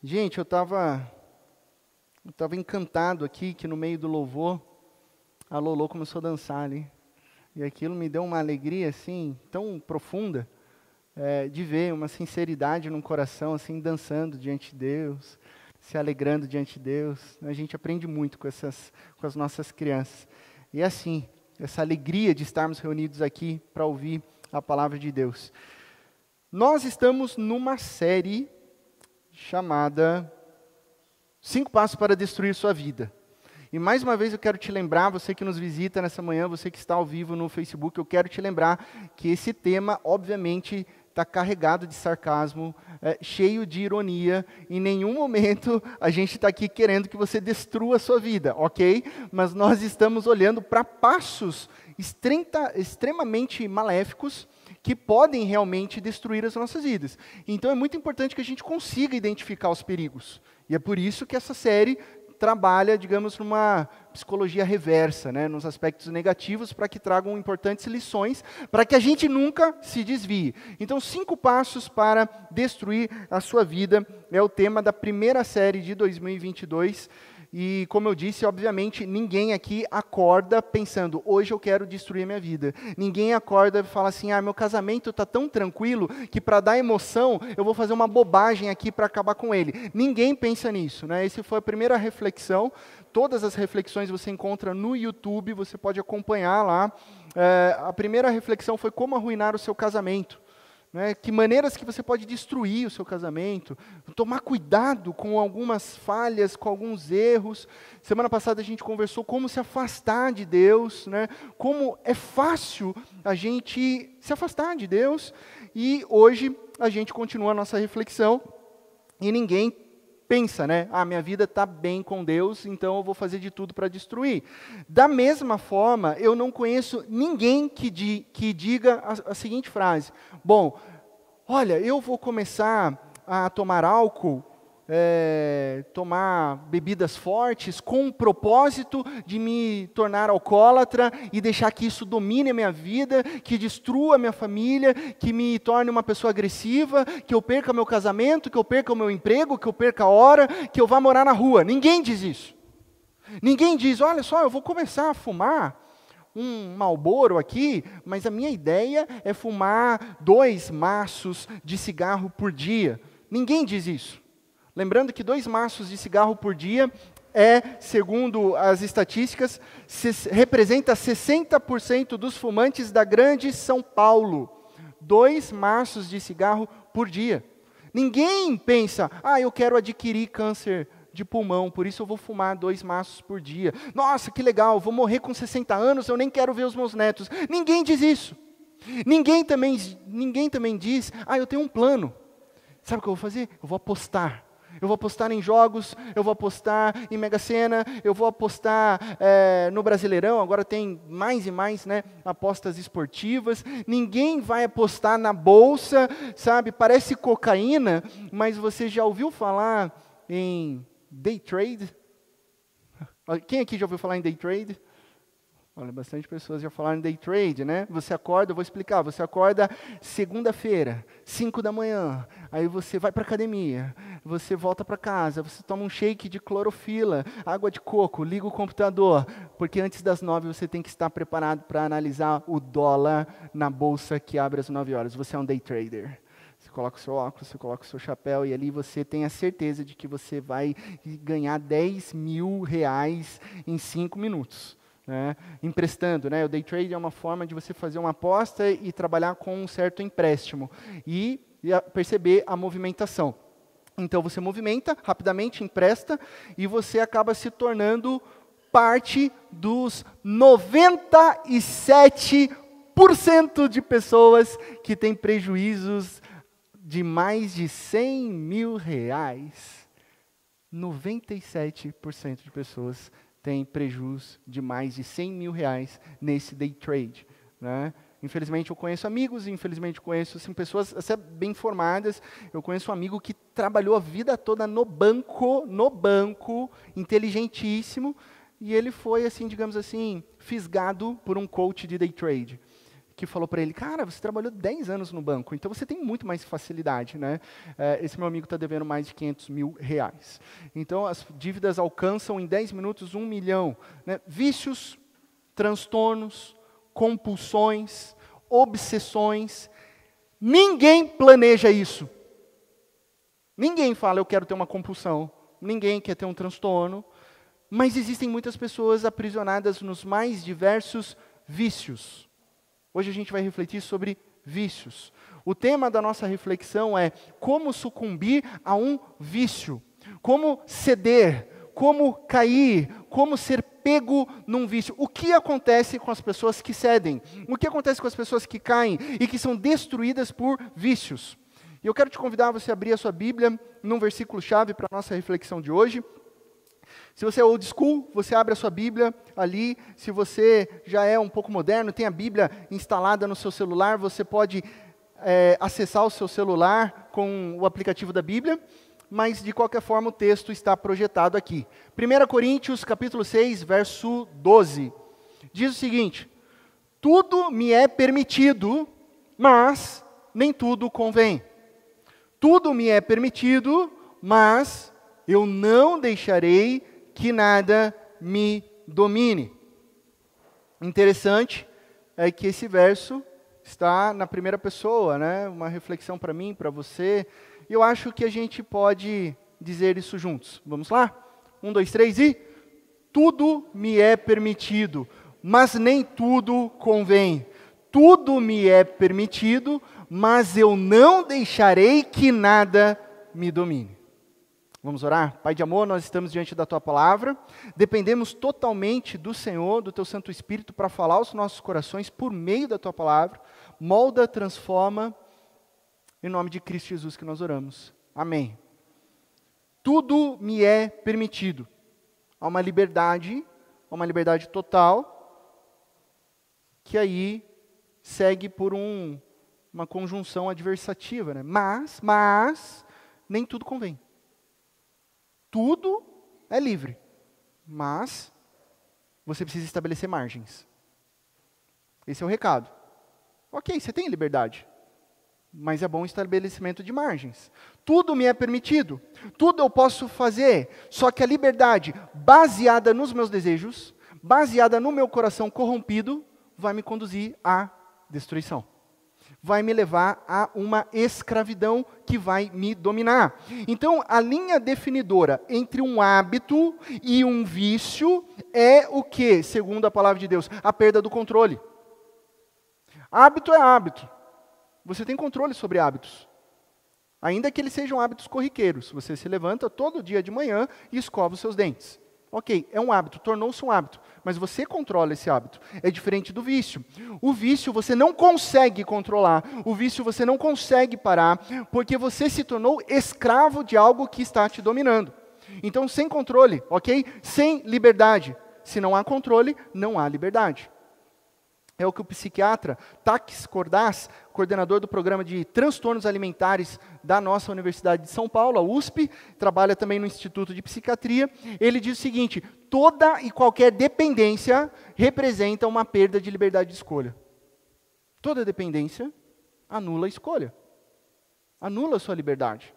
Gente, eu estava encantado aqui que no meio do louvor, a Lolo começou a dançar ali. E aquilo me deu uma alegria assim, tão profunda, de ver uma sinceridade no coração, assim, dançando diante de Deus, se alegrando diante de Deus. A gente aprende muito com as nossas crianças. E assim, essa alegria de estarmos reunidos aqui para ouvir a palavra de Deus. Nós estamos numa série chamada 5 Passos para Destruir Sua Vida. E mais uma vez eu quero te lembrar, você que nos visita nessa manhã, você que está ao vivo no Facebook, eu quero te lembrar que esse tema, obviamente, está carregado de sarcasmo, cheio de ironia. Em nenhum momento a gente está aqui querendo que você destrua a sua vida, ok? Mas nós estamos olhando para passos extremamente maléficos que podem realmente destruir as nossas vidas. Então é muito importante que a gente consiga identificar os perigos. E é por isso que essa série trabalha, digamos, numa psicologia reversa, né, nos aspectos negativos, para que tragam importantes lições, para que a gente nunca se desvie. Então, 5 passos para destruir a sua vida é o tema da primeira série de 2022. E, como eu disse, obviamente, ninguém aqui acorda pensando, hoje eu quero destruir a minha vida. Ninguém acorda e fala assim, meu casamento está tão tranquilo que para dar emoção eu vou fazer uma bobagem aqui para acabar com ele. Ninguém pensa nisso, né? Essa foi a primeira reflexão. Todas as reflexões você encontra no YouTube, você pode acompanhar lá. A primeira reflexão foi como arruinar o seu casamento. Né, que maneiras que você pode destruir o seu casamento, tomar cuidado com algumas falhas, com alguns erros. Semana passada a gente conversou como se afastar de Deus, né, como é fácil a gente se afastar de Deus, e hoje a gente continua a nossa reflexão, e ninguém pensa, né, minha vida está bem com Deus, então eu vou fazer de tudo para destruir. Da mesma forma, eu não conheço ninguém que diga a seguinte frase, bom, olha, eu vou começar a tomar álcool, tomar bebidas fortes com o propósito de me tornar alcoólatra e deixar que isso domine a minha vida, que destrua a minha família, que me torne uma pessoa agressiva, que eu perca meu casamento, que eu perca o meu emprego, que eu perca a hora, que eu vá morar na rua. Ninguém diz isso. Ninguém diz, olha só, eu vou começar a fumar um Marlboro aqui, mas a minha ideia é fumar 2 maços de cigarro por dia. Ninguém diz isso. Lembrando que 2 maços de cigarro por dia segundo as estatísticas, representa 60% dos fumantes da grande São Paulo. 2 maços de cigarro por dia. Ninguém pensa, eu quero adquirir câncer de pulmão, por isso eu vou fumar 2 maços por dia. Nossa, que legal, vou morrer com 60 anos, eu nem quero ver os meus netos. Ninguém diz isso. Ninguém também diz, eu tenho um plano. Sabe o que eu vou fazer? Eu vou apostar. Eu vou apostar em jogos, eu vou apostar em Mega Sena, eu vou apostar no Brasileirão, agora tem mais e mais, né, apostas esportivas. Ninguém vai apostar na bolsa, sabe? Parece cocaína, mas você já ouviu falar em day trade? Quem aqui já ouviu falar em day trade? Olha, bastante pessoas já falaram em day trade, né? Você acorda, eu vou explicar, você acorda segunda-feira, 5 da manhã, aí você vai para a academia, você volta para casa, você toma um shake de clorofila, água de coco, liga o computador, porque antes das 9 você tem que estar preparado para analisar o dólar na bolsa que abre às 9 horas. Você é um day trader. Você coloca o seu óculos, você coloca o seu chapéu e ali você tem a certeza de que você vai ganhar R$10.000 em 5 minutos. Né? Emprestando, né? O day trade é uma forma de você fazer uma aposta e trabalhar com um certo empréstimo e perceber a movimentação. Então você movimenta, rapidamente empresta e você acaba se tornando parte dos 97% de pessoas que têm prejuízos de mais de R$100.000. 97% de pessoas tem prejuízo de mais de R$100.000 nesse day trade. Né? Infelizmente eu conheço amigos, infelizmente eu conheço assim, pessoas até bem formadas. Eu conheço um amigo que trabalhou a vida toda no banco, inteligentíssimo, e ele foi, assim, digamos assim, fisgado por um coach de day trade, que falou para ele, cara, você trabalhou 10 anos no banco, então você tem muito mais facilidade, né? Esse meu amigo está devendo mais de R$500 mil. Então, as dívidas alcançam em 10 minutos 1 milhão. Né? Vícios, transtornos, compulsões, obsessões. Ninguém planeja isso. Ninguém fala, eu quero ter uma compulsão. Ninguém quer ter um transtorno. Mas existem muitas pessoas aprisionadas nos mais diversos vícios. Hoje a gente vai refletir sobre vícios. O tema da nossa reflexão é como sucumbir a um vício. Como ceder, como cair, como ser pego num vício. O que acontece com as pessoas que cedem? O que acontece com as pessoas que caem e que são destruídas por vícios? E eu quero te convidar a você abrir a sua Bíblia num versículo-chave para a nossa reflexão de hoje. Se você é old school, você abre a sua Bíblia ali. Se você já é um pouco moderno, tem a Bíblia instalada no seu celular, você pode acessar o seu celular com o aplicativo da Bíblia, mas de qualquer forma o texto está projetado aqui. 1 Coríntios capítulo 6, verso 12. Diz o seguinte: tudo me é permitido, mas nem tudo convém. Tudo me é permitido, mas eu não deixarei que nada me domine. Interessante é que esse verso está na primeira pessoa, né? Uma reflexão para mim, para você. E eu acho que a gente pode dizer isso juntos. Vamos lá? 1, 2, 3 e... Tudo me é permitido, mas nem tudo convém. Tudo me é permitido, mas eu não deixarei que nada me domine. Vamos orar? Pai de amor, nós estamos diante da Tua palavra, dependemos totalmente do Senhor, do Teu Santo Espírito, para falar aos nossos corações por meio da Tua palavra. Molda, transforma, em nome de Cristo Jesus que nós oramos. Amém. Tudo me é permitido. Há uma liberdade total, que aí segue por uma conjunção adversativa, né? Mas, nem tudo convém. Tudo é livre, mas você precisa estabelecer margens. Esse é o recado. Ok, você tem liberdade, mas é bom o estabelecimento de margens. Tudo me é permitido, tudo eu posso fazer, só que a liberdade baseada nos meus desejos, baseada no meu coração corrompido, vai me conduzir à destruição. Vai me levar a uma escravidão que vai me dominar. Então, a linha definidora entre um hábito e um vício é o que, segundo a palavra de Deus? A perda do controle. Hábito é hábito. Você tem controle sobre hábitos. Ainda que eles sejam hábitos corriqueiros. Você se levanta todo dia de manhã e escova os seus dentes. Ok, é um hábito, tornou-se um hábito, mas você controla esse hábito. É diferente do vício. O vício você não consegue controlar, o vício você não consegue parar, porque você se tornou escravo de algo que está te dominando. Então, sem controle, ok? Sem liberdade. Se não há controle, não há liberdade. É o que o psiquiatra Takis Cordaz, coordenador do programa de transtornos alimentares da nossa Universidade de São Paulo, a USP, trabalha também no Instituto de Psiquiatria, ele diz o seguinte: toda e qualquer dependência representa uma perda de liberdade de escolha. Toda dependência anula a escolha, anula a sua liberdade.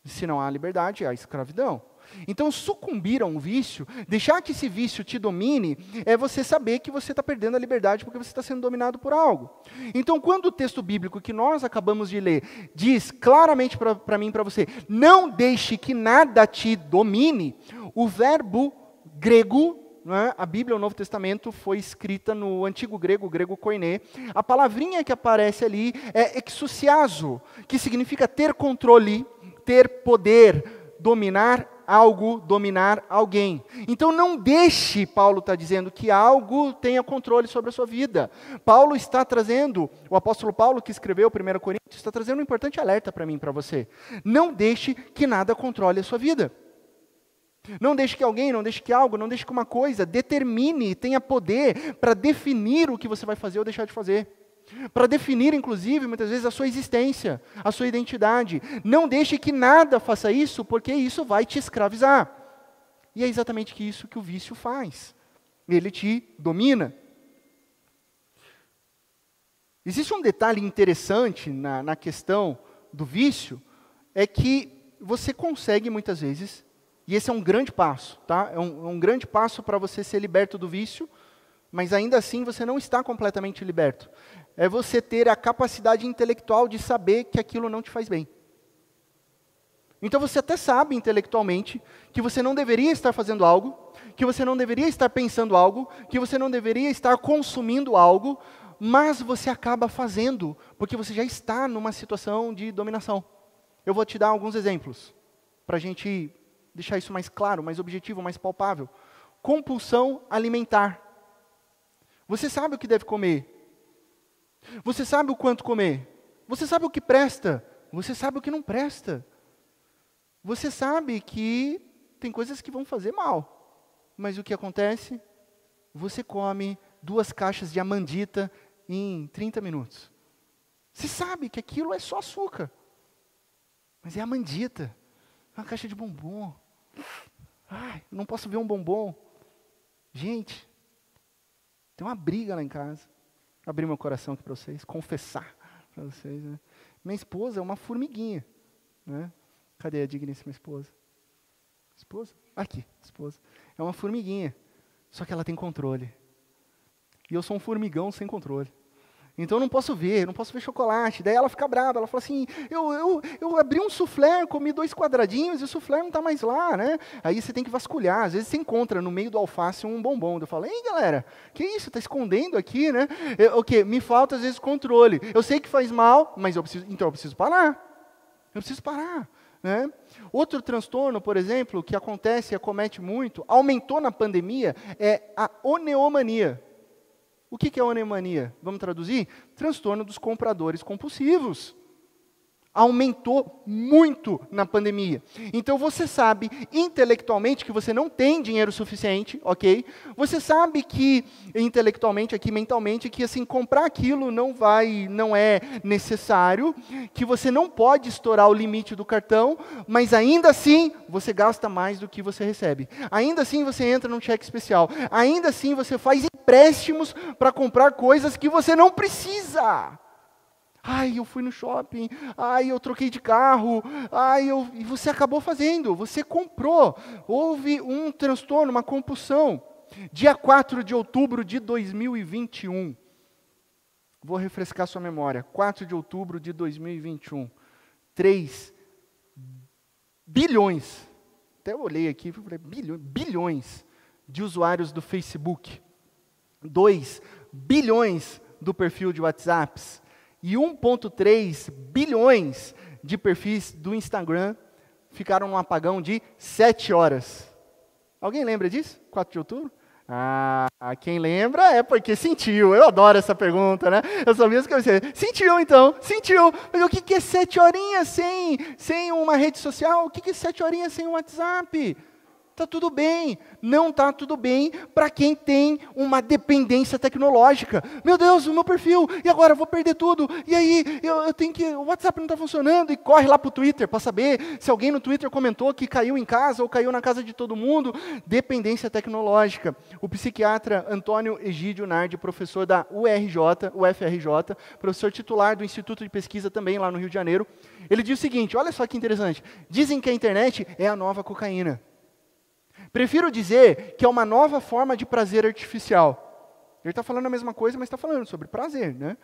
Se não há liberdade, há escravidão. Então, sucumbir a um vício, deixar que esse vício te domine, é você saber que você está perdendo a liberdade porque você está sendo dominado por algo. Então, quando o texto bíblico que nós acabamos de ler diz claramente para mim e para você, não deixe que nada te domine, o verbo grego, né, a Bíblia, o Novo Testamento, foi escrita no antigo grego, o grego koiné. A palavrinha que aparece ali é exousiazo, que significa ter controle, ter poder, dominar algo, dominar alguém. Então não deixe, Paulo está dizendo, que algo tenha controle sobre a sua vida. Paulo está trazendo, o apóstolo Paulo que escreveu 1 Coríntios, está trazendo um importante alerta para mim e para você. Não deixe que nada controle a sua vida. Não deixe que alguém, não deixe que algo, não deixe que uma coisa determine, tenha poder para definir o que você vai fazer ou deixar de fazer. Para definir, inclusive, muitas vezes a sua existência, a sua identidade. Não deixe que nada faça isso, porque isso vai te escravizar. E é exatamente isso que o vício faz. Ele te domina. Existe um detalhe interessante na questão do vício, é que você consegue muitas vezes, e esse é um grande passo, tá? É um grande passo para você ser liberto do vício, mas ainda assim você não está completamente liberto. É você ter a capacidade intelectual de saber que aquilo não te faz bem. Então você até sabe intelectualmente que você não deveria estar fazendo algo, que você não deveria estar pensando algo, que você não deveria estar consumindo algo, mas você acaba fazendo, porque você já está numa situação de dominação. Eu vou te dar alguns exemplos, para a gente deixar isso mais claro, mais objetivo, mais palpável. Compulsão alimentar. Você sabe o que deve comer. Você sabe o quanto comer. Você sabe o que presta. Você sabe o que não presta. Você sabe que tem coisas que vão fazer mal. Mas o que acontece? Você come 2 caixas de amandita em 30 minutos. Você sabe que aquilo é só açúcar. Mas é amandita. É uma caixa de bombom. Ai, não posso ver um bombom. Gente, tem uma briga lá em casa. Abrir meu coração aqui para vocês, confessar para vocês. Né? Minha esposa é uma formiguinha. Né? Cadê a digníssima esposa? Esposa? Aqui, esposa. É uma formiguinha. Só que ela tem controle. E eu sou um formigão sem controle. Então eu não posso ver chocolate. Daí ela fica brava, ela fala assim, eu abri um soufflé, comi 2 quadradinhos e o soufflé não está mais lá, né? Aí você tem que vasculhar, às vezes você encontra no meio do alface um bombom. Eu falo, ei galera, que isso, está escondendo aqui, né? O quê? Me falta às vezes controle. Eu sei que faz mal, mas eu preciso parar. Eu preciso parar. Né? Outro transtorno, por exemplo, que acontece e acomete muito, aumentou na pandemia, é a oneomania. O que é oneomania? Vamos traduzir? Transtorno dos compradores compulsivos. Aumentou muito na pandemia. Então você sabe intelectualmente que você não tem dinheiro suficiente, ok? Você sabe que intelectualmente, aqui mentalmente, que assim comprar aquilo não é necessário, que você não pode estourar o limite do cartão, mas ainda assim você gasta mais do que você recebe. Ainda assim você entra num cheque especial. Ainda assim você faz empréstimos para comprar coisas que você não precisa. Ai, eu fui no shopping, ai, eu troquei de carro, e você acabou fazendo, você comprou. Houve um transtorno, uma compulsão. Dia 4 de outubro de 2021. Vou refrescar sua memória. 4 de outubro de 2021. 3 bilhões, até eu olhei aqui e falei, bilhões de usuários do Facebook. 2 bilhões do perfil de WhatsApp. E 1,3 bilhões de perfis do Instagram ficaram num apagão de 7 horas. Alguém lembra disso? 4 de outubro? Ah, quem lembra é porque sentiu. Eu adoro essa pergunta, né? Eu sou mesmo que você. Sentiu então? Sentiu. Mas o que é 7 horinhas sem uma rede social? O que é 7 horinhas sem um WhatsApp? Está tudo bem. Não está tudo bem para quem tem uma dependência tecnológica. Meu Deus, o meu perfil, e agora eu vou perder tudo. E aí, eu tenho que... O WhatsApp não está funcionando, e corre lá para o Twitter para saber se alguém no Twitter comentou que caiu em casa ou caiu na casa de todo mundo. Dependência tecnológica. O psiquiatra Antônio Egídio Nardi, professor da UFRJ, professor titular do Instituto de Pesquisa também lá no Rio de Janeiro, ele diz o seguinte, olha só que interessante, dizem que a internet é a nova cocaína. Prefiro dizer que é uma nova forma de prazer artificial. Ele está falando a mesma coisa, mas está falando sobre prazer, né?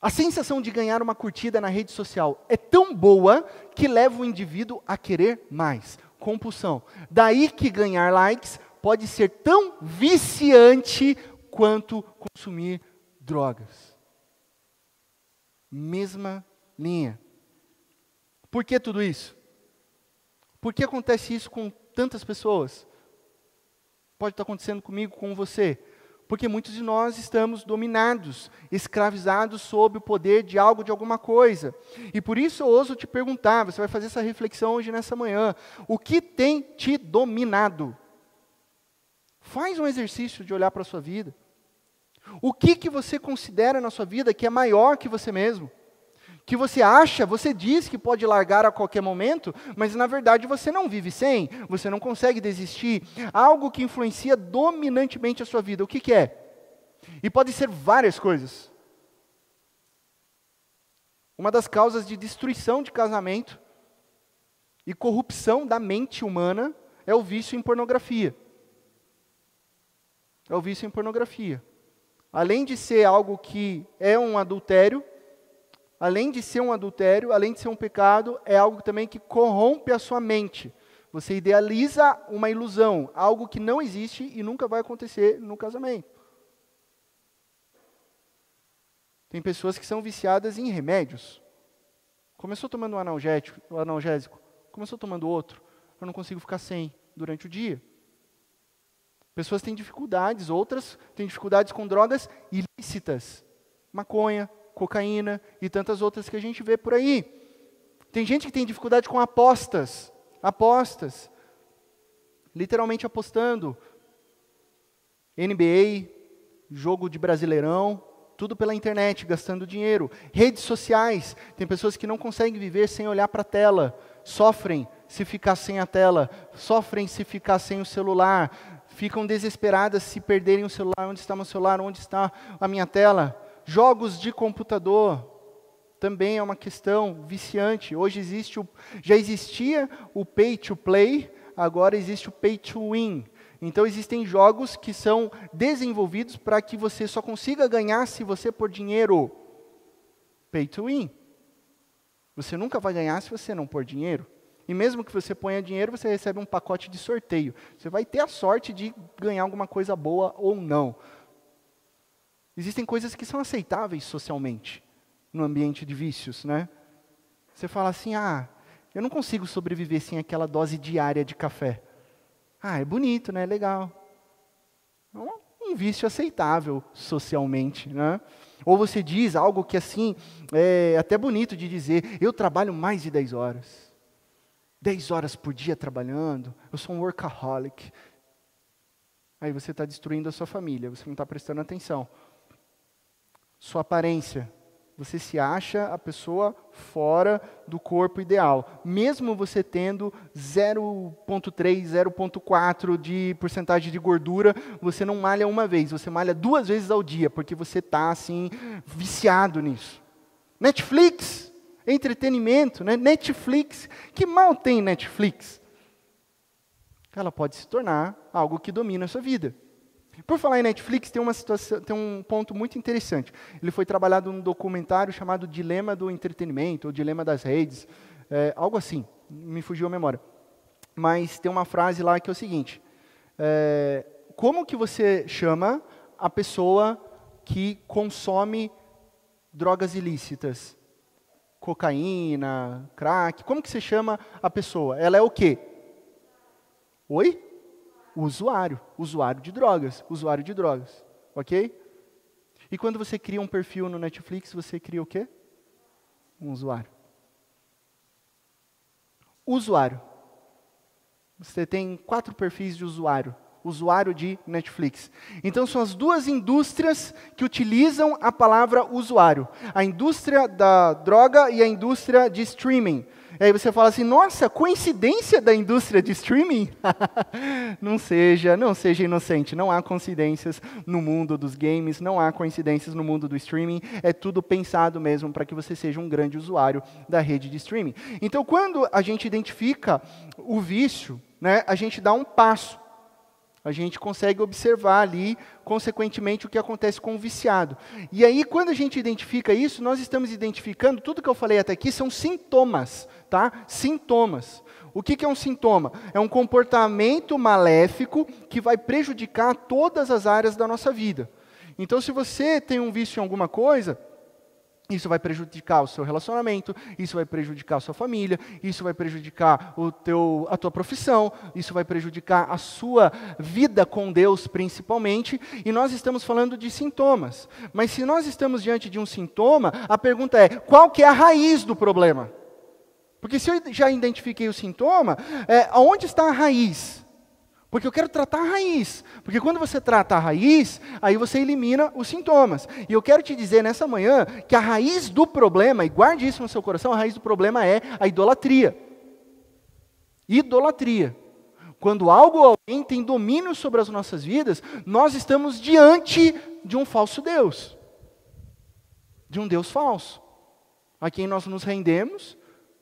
A sensação de ganhar uma curtida na rede social é tão boa que leva o indivíduo a querer mais. Compulsão. Daí que ganhar likes pode ser tão viciante quanto consumir drogas. Mesma linha. Por que tudo isso? Por que acontece isso com tantas pessoas? Pode estar acontecendo comigo, com você. Porque muitos de nós estamos dominados, escravizados sob o poder de algo, de alguma coisa. E por isso eu ouso te perguntar, você vai fazer essa reflexão hoje nessa manhã. O que tem te dominado? Faz um exercício de olhar para a sua vida. O que você considera na sua vida que é maior que você mesmo? Que você acha, você diz que pode largar a qualquer momento, mas na verdade você não vive sem, você não consegue desistir. Algo que influencia dominantemente a sua vida, o que é? E pode ser várias coisas. Uma das causas de destruição de casamento e corrupção da mente humana é o vício em pornografia. É o vício em pornografia. Além de ser algo que é um adultério, além de ser um pecado, é algo também que corrompe a sua mente. Você idealiza uma ilusão, algo que não existe e nunca vai acontecer no casamento. Tem pessoas que são viciadas em remédios. Começou tomando um analgésico, começou tomando outro, eu não consigo ficar sem durante o dia. Pessoas têm dificuldades, outras têm dificuldades com drogas ilícitas. Maconha, cocaína e tantas outras que a gente vê por aí. Tem gente que tem dificuldade com apostas. Literalmente apostando. NBA, jogo de Brasileirão, tudo pela internet, gastando dinheiro. Redes sociais, tem pessoas que não conseguem viver sem olhar para a tela. Sofrem se ficar sem a tela, sofrem se ficar sem o celular, ficam desesperadas se perderem o celular. Onde está meu celular? Onde está a minha tela? Jogos de computador também é uma questão viciante. Hoje já existia o pay to play, agora existe o pay to win. Então existem jogos que são desenvolvidos para que você só consiga ganhar se você pôr dinheiro. Pay to win. Você nunca vai ganhar se você não pôr dinheiro. E mesmo que você ponha dinheiro, você recebe um pacote de sorteio. Você vai ter a sorte de ganhar alguma coisa boa ou não. Existem coisas que são aceitáveis socialmente no ambiente de vícios, né? Você fala assim, eu não consigo sobreviver sem aquela dose diária de café. É bonito, né? Legal. É um vício aceitável socialmente, né? Ou você diz algo que assim, é até bonito de dizer, eu trabalho mais de 10 horas. 10 horas por dia trabalhando, eu sou um workaholic. Aí você está destruindo a sua família, você não está prestando atenção. Sua aparência, você se acha a pessoa fora do corpo ideal. Mesmo você tendo 0,3, 0,4 de porcentagem de gordura, você não malha uma vez, você malha 2 vezes ao dia, porque você está assim, viciado nisso. Netflix, entretenimento, né? Netflix, que mal tem Netflix? Ela pode se tornar algo que domina a sua vida. Por falar em Netflix, tem um ponto muito interessante. Ele foi trabalhado num documentário chamado Dilema do Entretenimento, ou Dilema das Redes, algo assim, me fugiu a memória. Mas tem uma frase lá que é o seguinte, como que você chama a pessoa que consome drogas ilícitas? Cocaína, crack, como que você chama a pessoa? Ela é o quê? Oi? Usuário de drogas, ok? E quando você cria um perfil no Netflix, você cria o quê? Um usuário. Usuário. Você tem 4 perfis de usuário de Netflix. Então são as 2 indústrias que utilizam a palavra usuário. A indústria da droga e a indústria de streaming. E aí você fala assim, nossa, coincidência da indústria de streaming? Não seja inocente, não há coincidências no mundo dos games, não há coincidências no mundo do streaming, é tudo pensado mesmo para que você seja um grande usuário da rede de streaming. Então quando a gente identifica o vício, né, a gente dá um passo. A gente consegue observar ali, consequentemente, o que acontece com o viciado. E aí, quando a gente identifica isso, nós estamos identificando, tudo que eu falei até aqui são sintomas, tá? Sintomas. O que é um sintoma? É um comportamento maléfico que vai prejudicar todas as áreas da nossa vida. Então, se você tem um vício em alguma coisa, isso vai prejudicar o seu relacionamento, isso vai prejudicar a sua família, isso vai prejudicar a tua profissão, isso vai prejudicar a sua vida com Deus principalmente, e nós estamos falando de sintomas. Mas se nós estamos diante de um sintoma, a pergunta é, qual que é a raiz do problema? Porque se eu já identifiquei o sintoma, aonde está a raiz? Porque eu quero tratar a raiz. Porque quando você trata a raiz, aí você elimina os sintomas. E eu quero te dizer nessa manhã que a raiz do problema, e guarde isso no seu coração, a raiz do problema é a idolatria. Idolatria. Quando algo ou alguém tem domínio sobre as nossas vidas, nós estamos diante de um falso Deus. De um Deus falso. a quem nós nos rendemos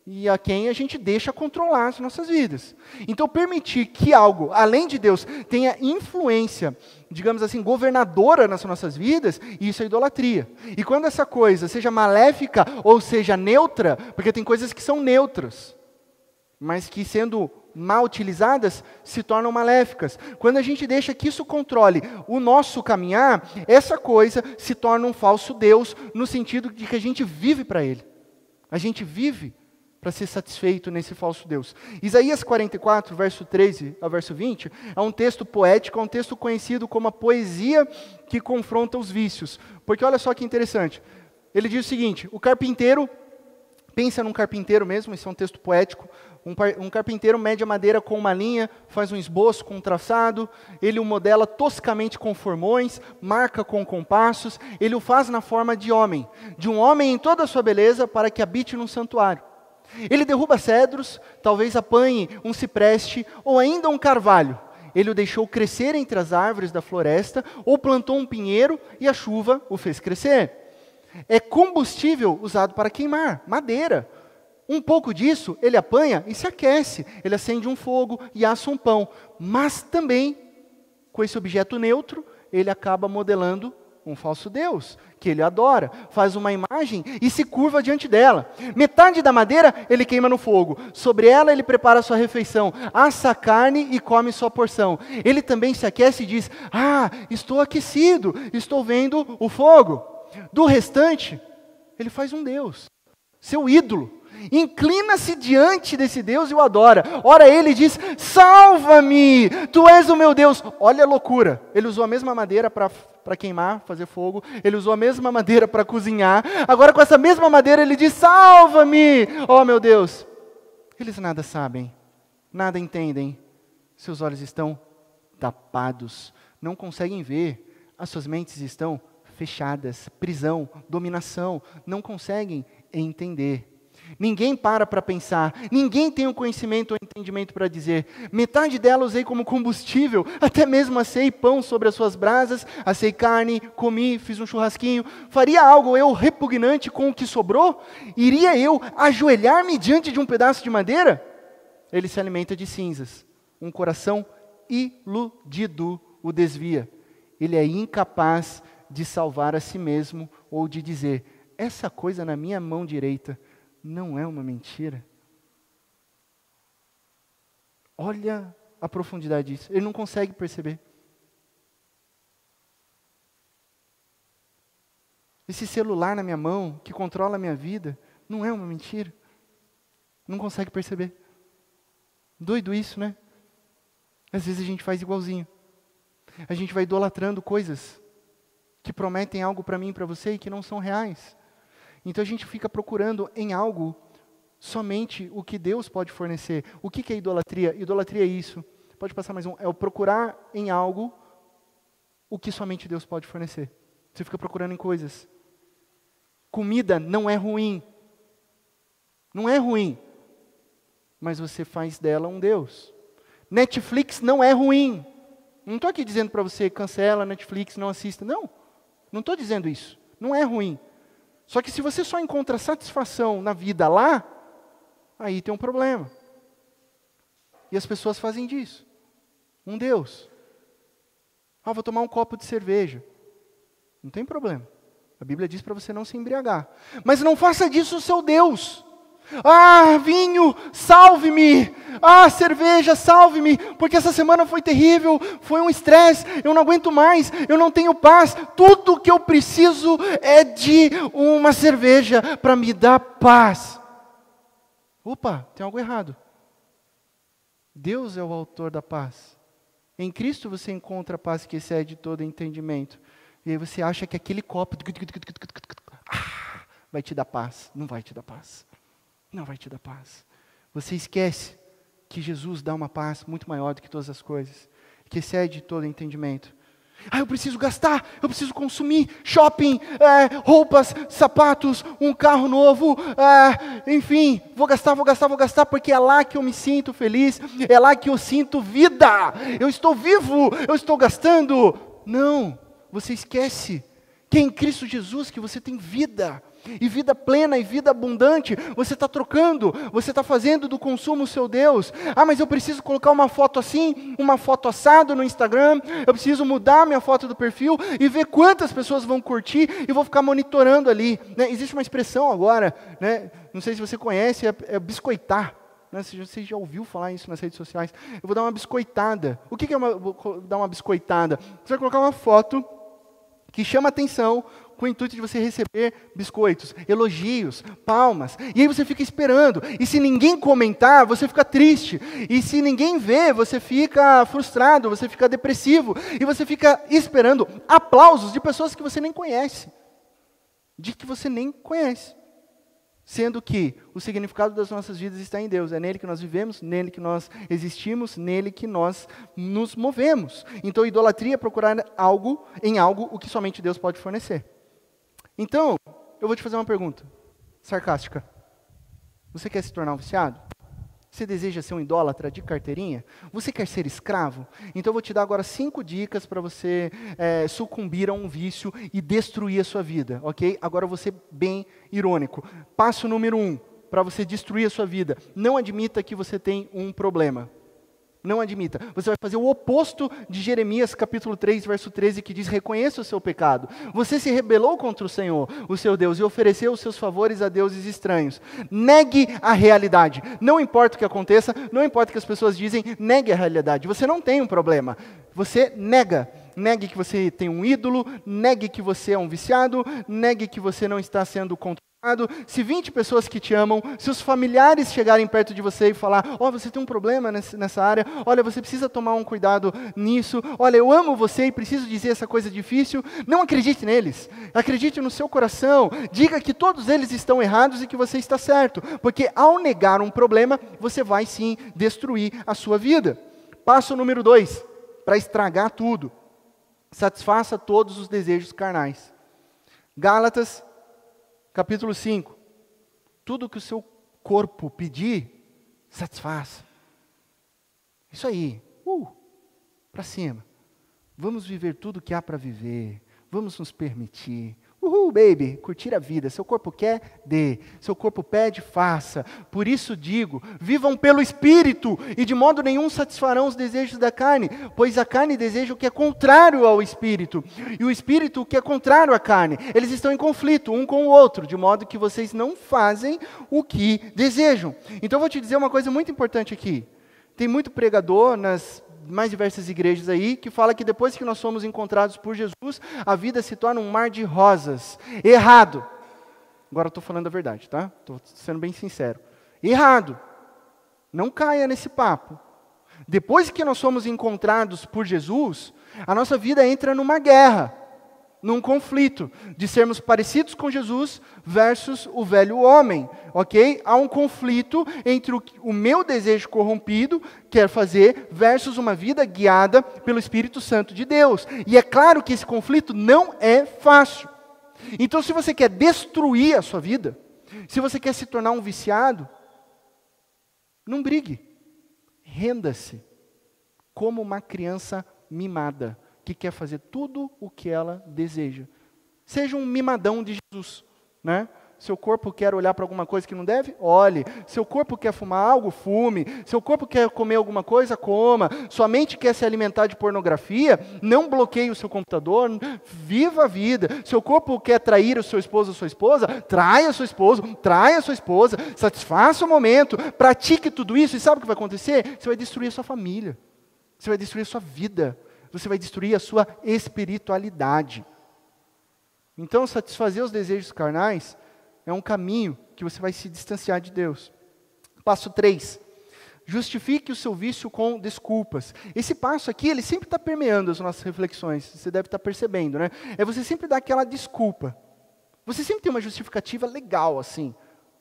e a quem a gente deixa controlar as nossas vidas. Então, permitir que algo, além de Deus, tenha influência, digamos assim, governadora nas nossas vidas, isso é idolatria. E quando essa coisa seja maléfica ou seja neutra, porque tem coisas que são neutras, mas que sendo mal utilizadas, se tornam maléficas. Quando a gente deixa que isso controle o nosso caminhar, essa coisa se torna um falso Deus, no sentido de que a gente vive para Ele. A gente vive para ser satisfeito nesse falso Deus. Isaías 44, verso 13 ao verso 20, é um texto poético, é um texto conhecido como a poesia que confronta os vícios. Porque olha só que interessante, ele diz o seguinte, o carpinteiro, pensa num carpinteiro mesmo, esse é um texto poético, um carpinteiro mede a madeira com uma linha, faz um esboço com um traçado, ele o modela toscamente com formões, marca com compassos, ele o faz na forma de um homem em toda a sua beleza para que habite num santuário. Ele derruba cedros, talvez apanhe um cipreste ou ainda um carvalho. Ele o deixou crescer entre as árvores da floresta ou plantou um pinheiro e a chuva o fez crescer. É combustível usado para queimar, madeira. Um pouco disso ele apanha e se aquece. Ele acende um fogo e assa um pão. Mas também, com esse objeto neutro, ele acaba modelando um falso Deus, que ele adora, faz uma imagem e se curva diante dela. Metade da madeira ele queima no fogo, sobre ela ele prepara a sua refeição, assa a carne e come sua porção. Ele também se aquece e diz, estou aquecido, estou vendo o fogo. Do restante, ele faz um Deus, seu ídolo. Inclina-se diante desse Deus e o adora. Ora ele diz, salva-me, tu és o meu Deus. Olha a loucura, ele usou a mesma madeira para queimar, fazer fogo, ele usou a mesma madeira para cozinhar, agora com essa mesma madeira ele diz, salva-me, oh meu Deus. Eles nada sabem, nada entendem, seus olhos estão tapados, não conseguem ver, as suas mentes estão fechadas, prisão, dominação, não conseguem entender. Ninguém para pensar, ninguém tem o conhecimento ou entendimento para dizer, metade dela usei como combustível, até mesmo assei pão sobre as suas brasas, assei carne, comi, fiz um churrasquinho, faria algo eu repugnante com o que sobrou? Iria eu ajoelhar-me diante de um pedaço de madeira? Ele se alimenta de cinzas, um coração iludido o desvia, ele é incapaz de salvar a si mesmo ou de dizer, essa coisa na minha mão direita não é uma mentira. Olha a profundidade disso. Ele não consegue perceber. Esse celular na minha mão, que controla a minha vida, não é uma mentira. Não consegue perceber. Doido isso, né? Às vezes a gente faz igualzinho. A gente vai idolatrando coisas que prometem algo para mim e para você e que não são reais. Então a gente fica procurando em algo somente o que Deus pode fornecer. O que é idolatria? Idolatria é isso. Pode passar mais um. É o procurar em algo o que somente Deus pode fornecer. Você fica procurando em coisas. Comida não é ruim. Não é ruim. Mas você faz dela um Deus. Netflix não é ruim. Não estou aqui dizendo para você, cancela Netflix, não assista. Não. Não estou dizendo isso. Não é ruim. Só que se você só encontra satisfação na vida lá, aí tem um problema. E as pessoas fazem disso um Deus. Vou tomar um copo de cerveja. Não tem problema. A Bíblia diz para você não se embriagar. Mas não faça disso o seu Deus. Vinho, salve-me. Cerveja, salve-me. Porque essa semana foi terrível, foi um estresse, eu não aguento mais, eu não tenho paz. Tudo que eu preciso é de uma cerveja para me dar paz. Opa, tem algo errado. Deus é o autor da paz. Em Cristo você encontra a paz que excede todo entendimento. E aí você acha que aquele copo vai te dar paz. Não vai te dar paz. Não vai te dar paz. Você esquece que Jesus dá uma paz muito maior do que todas as coisas, que excede todo entendimento. Eu preciso gastar, eu preciso consumir, shopping, roupas, sapatos, um carro novo, enfim, vou gastar, porque é lá que eu me sinto feliz, é lá que eu sinto vida, eu estou vivo, eu estou gastando. Não, você esquece que é em Cristo Jesus que você tem vida. E vida plena e vida abundante, você está trocando, você está fazendo do consumo o seu Deus. Ah, mas eu preciso colocar uma foto assim, uma foto assado no Instagram, eu preciso mudar minha foto do perfil e ver quantas pessoas vão curtir e vou ficar monitorando ali. Né? Existe uma expressão agora, né? Não sei se você conhece, é biscoitar. Né? Você já ouviu falar isso nas redes sociais? Eu vou dar uma biscoitada. O que é vou dar uma biscoitada? Você vai colocar uma foto que chama atenção, com o intuito de você receber biscoitos, elogios, palmas. E aí você fica esperando. E se ninguém comentar, você fica triste. E se ninguém vê, você fica frustrado, você fica depressivo. E você fica esperando aplausos de pessoas que você nem conhece. De que você nem conhece. Sendo que o significado das nossas vidas está em Deus. É nele que nós vivemos, nele que nós existimos, nele que nós nos movemos. Então, idolatria é procurar em algo o que somente Deus pode fornecer. Então, eu vou te fazer uma pergunta sarcástica. Você quer se tornar um viciado? Você deseja ser um idólatra de carteirinha? Você quer ser escravo? Então eu vou te dar agora 5 dicas para você sucumbir a um vício e destruir a sua vida, ok? Agora eu vou ser bem irônico. Passo número 1, para você destruir a sua vida. Não admita que você tem um problema. Não admita. Você vai fazer o oposto de Jeremias capítulo 3, verso 13, que diz: reconheça o seu pecado. Você se rebelou contra o Senhor, o seu Deus, e ofereceu os seus favores a deuses estranhos. Negue a realidade. Não importa o que aconteça, não importa o que as pessoas dizem, negue a realidade. Você não tem um problema. Você nega. Negue que você tem um ídolo, negue que você é um viciado, negue que você não está sendo controlado. Se 20 pessoas que te amam, se os familiares chegarem perto de você e falar: ó, você tem um problema nessa área, olha, você precisa tomar um cuidado nisso, olha, eu amo você e preciso dizer essa coisa difícil, não acredite neles, acredite no seu coração, diga que todos eles estão errados e que você está certo, porque ao negar um problema, você vai sim destruir a sua vida. Passo número 2, para estragar tudo: satisfaça todos os desejos carnais. Gálatas capítulo 5, tudo que o seu corpo pedir, satisfaça. Isso aí, para cima. Vamos viver tudo que há para viver, vamos nos permitir. Baby, curtir a vida. Seu corpo quer, dê. Seu corpo pede, faça. Por isso digo, vivam pelo Espírito e de modo nenhum satisfarão os desejos da carne, pois a carne deseja o que é contrário ao Espírito, e o Espírito o que é contrário à carne. Eles estão em conflito um com o outro, de modo que vocês não fazem o que desejam. Então eu vou te dizer uma coisa muito importante aqui. Tem muito pregador nas mais diversas igrejas aí, que fala que depois que nós somos encontrados por Jesus, a vida se torna um mar de rosas. Errado. Agora eu estou falando a verdade, tá? Estou sendo bem sincero. Errado. Não caia nesse papo. Depois que nós somos encontrados por Jesus, a nossa vida entra numa guerra, num conflito, de sermos parecidos com Jesus versus o velho homem, ok? Há um conflito entre o meu desejo corrompido, quer fazer, versus uma vida guiada pelo Espírito Santo de Deus. E é claro que esse conflito não é fácil. Então, se você quer destruir a sua vida, se você quer se tornar um viciado, não brigue. Renda-se como uma criança mimada, que quer fazer tudo o que ela deseja. Seja um mimadão de Jesus, né? Seu corpo quer olhar para alguma coisa que não deve? Olhe. Seu corpo quer fumar algo? Fume. Seu corpo quer comer alguma coisa? Coma. Sua mente quer se alimentar de pornografia? Não bloqueie o seu computador. Viva a vida. Seu corpo quer trair o seu esposo ou sua esposa? Traia seu esposo, traia sua esposa. Satisfaça o momento. Pratique tudo isso e sabe o que vai acontecer? Você vai destruir a sua família. Você vai destruir a sua vida. Você vai destruir a sua espiritualidade. Então, satisfazer os desejos carnais é um caminho que você vai se distanciar de Deus. Passo 3. Justifique o seu vício com desculpas. Esse passo aqui, ele sempre está permeando as nossas reflexões. Você deve estar percebendo, né? É você sempre dar aquela desculpa. Você sempre tem uma justificativa legal, assim,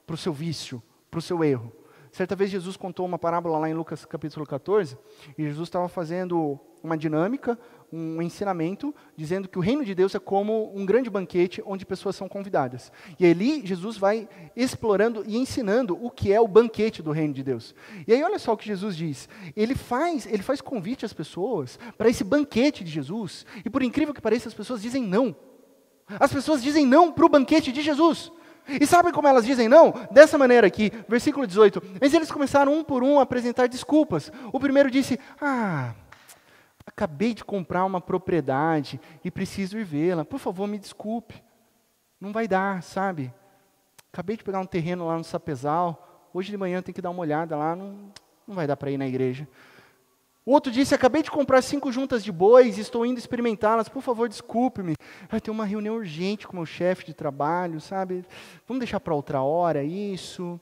para o seu vício, para o seu erro. Certa vez Jesus contou uma parábola lá em Lucas capítulo 14, e Jesus estava fazendo uma dinâmica, um ensinamento, dizendo que o reino de Deus é como um grande banquete onde pessoas são convidadas. E ali Jesus vai explorando e ensinando o que é o banquete do reino de Deus. E aí olha só o que Jesus diz, ele faz convite às pessoas para esse banquete de Jesus, e por incrível que pareça as pessoas dizem não. As pessoas dizem não para o banquete de Jesus. E sabem como elas dizem não? Dessa maneira aqui, versículo 18. Mas eles começaram um por um a apresentar desculpas. O primeiro disse, acabei de comprar uma propriedade e preciso ir vê-la. Por favor, me desculpe. Não vai dar, sabe? Acabei de pegar um terreno lá no Sapezal. Hoje de manhã eu tenho que dar uma olhada lá. Não vai dar para ir na igreja. O outro disse, acabei de comprar 5 juntas de bois e estou indo experimentá-las. Por favor, desculpe-me. Vai ter uma reunião urgente com o meu chefe de trabalho, sabe? Vamos deixar para outra hora isso.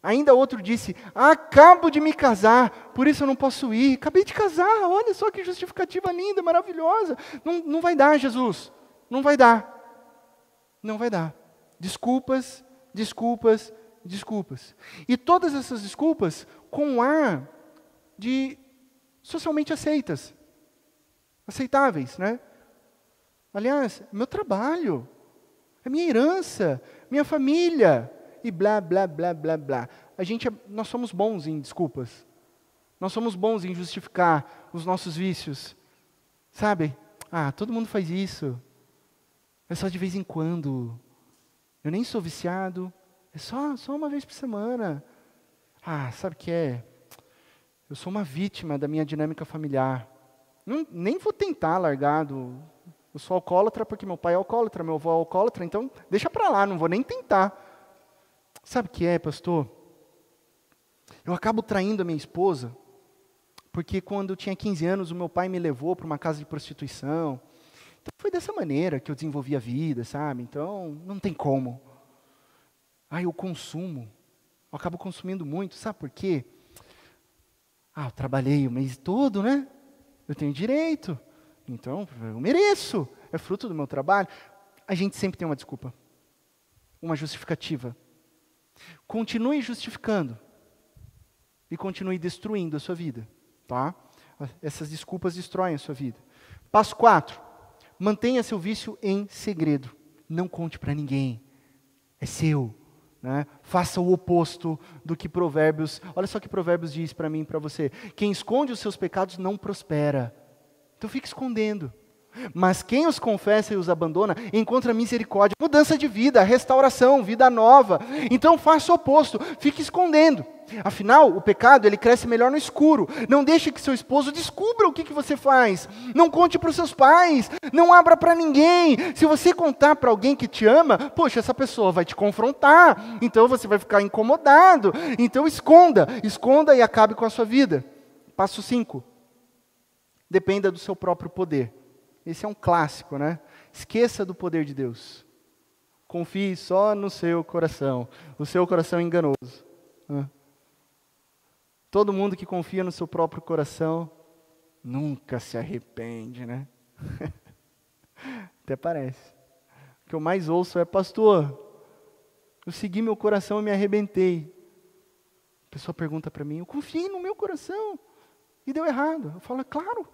Ainda outro disse, acabo de me casar, por isso eu não posso ir. Acabei de casar, olha só que justificativa linda, maravilhosa. Não vai dar, Jesus. Não vai dar. Não vai dar. Desculpas, desculpas, desculpas. E todas essas desculpas com um ar de socialmente aceitáveis, né? Aliás, meu trabalho, a minha herança, minha família, e blá, blá, blá, blá, blá. Nós somos bons em desculpas. Nós somos bons em justificar os nossos vícios. Sabe? Todo mundo faz isso. É só de vez em quando. Eu nem sou viciado. É só uma vez por semana. Sabe o que é? Eu sou uma vítima da minha dinâmica familiar. Nem vou tentar largar eu sou alcoólatra porque meu pai é alcoólatra, meu avô é alcoólatra, então deixa para lá, não vou nem tentar. Sabe o que é, pastor? Eu acabo traindo a minha esposa, porque quando eu tinha 15 anos, o meu pai me levou para uma casa de prostituição. Então foi dessa maneira que eu desenvolvi a vida, sabe? Então, não tem como. Eu consumo. Eu acabo consumindo muito, sabe por quê? Eu trabalhei o mês todo, né? Eu tenho direito. Então, eu mereço. É fruto do meu trabalho. A gente sempre tem uma desculpa. Uma justificativa. Continue justificando. E continue destruindo a sua vida. Tá? Essas desculpas destroem a sua vida. Passo 4. Mantenha seu vício em segredo. Não conte para ninguém. É seu. Né? Faça o oposto do que Provérbios... Olha só o que Provérbios diz para mim e para você. Quem esconde os seus pecados não prospera. Então fique escondendo. Mas quem os confessa e os abandona, encontra misericórdia, mudança de vida, restauração, vida nova. Então faça o oposto, fique escondendo. Afinal, o pecado, ele cresce melhor no escuro. Não deixe que seu esposo descubra o que você faz. Não conte para os seus pais, não abra para ninguém. Se você contar para alguém que te ama, poxa, essa pessoa vai te confrontar. Então você vai ficar incomodado. Então esconda e acabe com a sua vida. Passo 5. Dependa do seu próprio poder. Esse é um clássico, né? Esqueça do poder de Deus. Confie só no seu coração. O seu coração é enganoso. Todo mundo que confia no seu próprio coração nunca se arrepende, né? Até parece. O que eu mais ouço é, pastor, eu segui meu coração e me arrebentei. A pessoa pergunta para mim, eu confiei no meu coração e deu errado. Eu falo, é claro.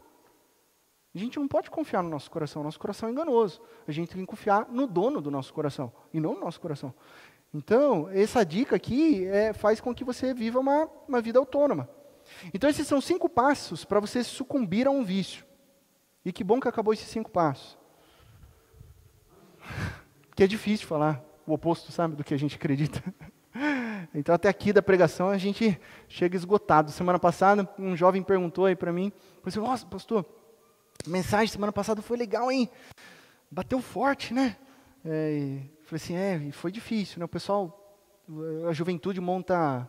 A gente não pode confiar no nosso coração é enganoso. A gente tem que confiar no dono do nosso coração, e não no nosso coração. Então, essa dica aqui faz com que você viva uma vida autônoma. Então, esses são 5 passos para você sucumbir a um vício. E que bom que acabou esses 5 passos. Que é difícil falar o oposto, sabe, do que a gente acredita. Então, até aqui da pregação, a gente chega esgotado. Semana passada, um jovem perguntou aí para mim, assim, nossa, pastor, a mensagem semana passada foi legal, hein? Bateu forte, né? Falei assim, foi difícil, né? O pessoal, a juventude monta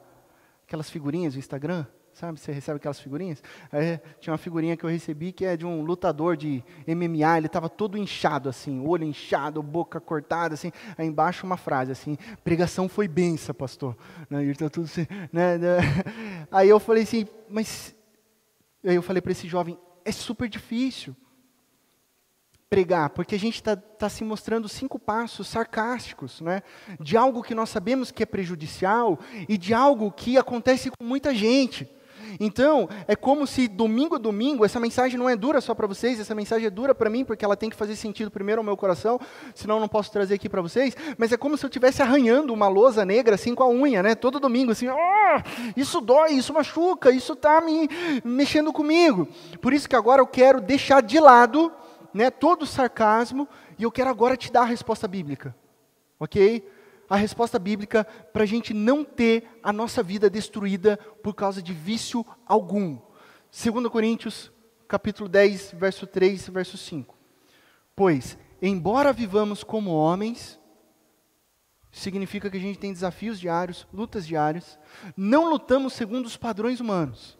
aquelas figurinhas do Instagram, sabe? Você recebe aquelas figurinhas? Aí, tinha uma figurinha que eu recebi que é de um lutador de MMA, ele estava todo inchado assim, olho inchado, boca cortada, assim. Aí embaixo uma frase assim, pregação foi benção, pastor. Né? Ele tá tudo assim, né? Aí eu falei assim, aí eu falei para esse jovem, é super difícil pregar, porque a gente está se mostrando 5 passos sarcásticos, né? De algo que nós sabemos que é prejudicial e de algo que acontece com muita gente. Então, é como se domingo a domingo, essa mensagem não é dura só para vocês, essa mensagem é dura para mim, porque ela tem que fazer sentido primeiro ao meu coração, senão eu não posso trazer aqui para vocês, mas é como se eu estivesse arranhando uma lousa negra assim com a unha, né? Todo domingo, assim, isso dói, isso machuca, isso está me mexendo comigo. Por isso que agora eu quero deixar de lado, né, todo o sarcasmo, e eu quero agora te dar a resposta bíblica, ok? a resposta bíblica para a gente não ter a nossa vida destruída por causa de vício algum. 2 Coríntios, capítulo 10, verso 3 e verso 5. Pois, embora vivamos como homens, significa que a gente tem desafios diários, lutas diárias, não lutamos segundo os padrões humanos.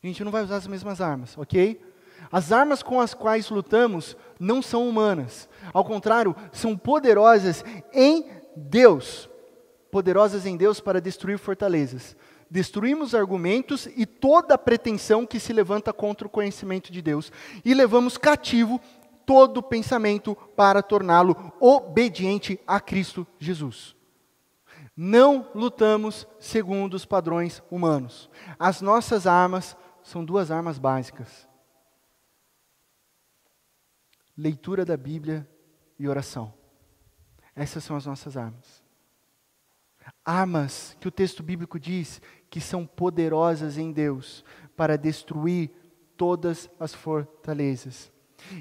A gente não vai usar as mesmas armas, ok? As armas com as quais lutamos não são humanas. Ao contrário, são poderosas em Deus. Poderosas em Deus para destruir fortalezas. Destruímos argumentos e toda pretensão que se levanta contra o conhecimento de Deus. E levamos cativo todo pensamento para torná-lo obediente a Cristo Jesus. Não lutamos segundo os padrões humanos. As nossas armas são duas armas básicas: leitura da Bíblia e oração. Essas são as nossas armas. Armas que o texto bíblico diz que são poderosas em Deus para destruir todas as fortalezas.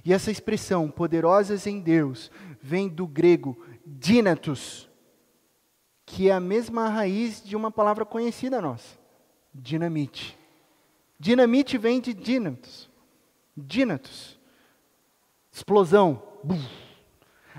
E essa expressão, poderosas em Deus, vem do grego dynatos, que é a mesma raiz de uma palavra conhecida nossa, dinamite. Dinamite vem de dynatos. Dynatos. Explosão. Bum.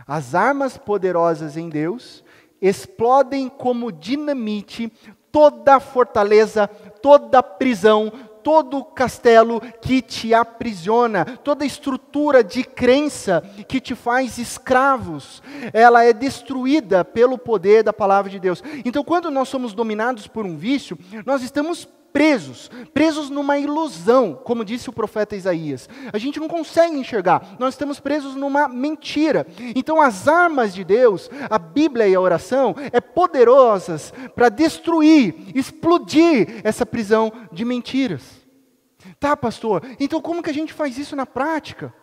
As armas poderosas em Deus explodem como dinamite toda fortaleza, toda prisão, todo castelo que te aprisiona, toda estrutura de crença que te faz escravos, ela é destruída pelo poder da palavra de Deus. Então, quando nós somos dominados por um vício, nós estamos presos numa ilusão, como disse o profeta Isaías. A gente não consegue enxergar, nós estamos presos numa mentira. Então as armas de Deus, a Bíblia e a oração, é poderosas para destruir, explodir essa prisão de mentiras. Tá, pastor, então como que a gente faz isso na prática?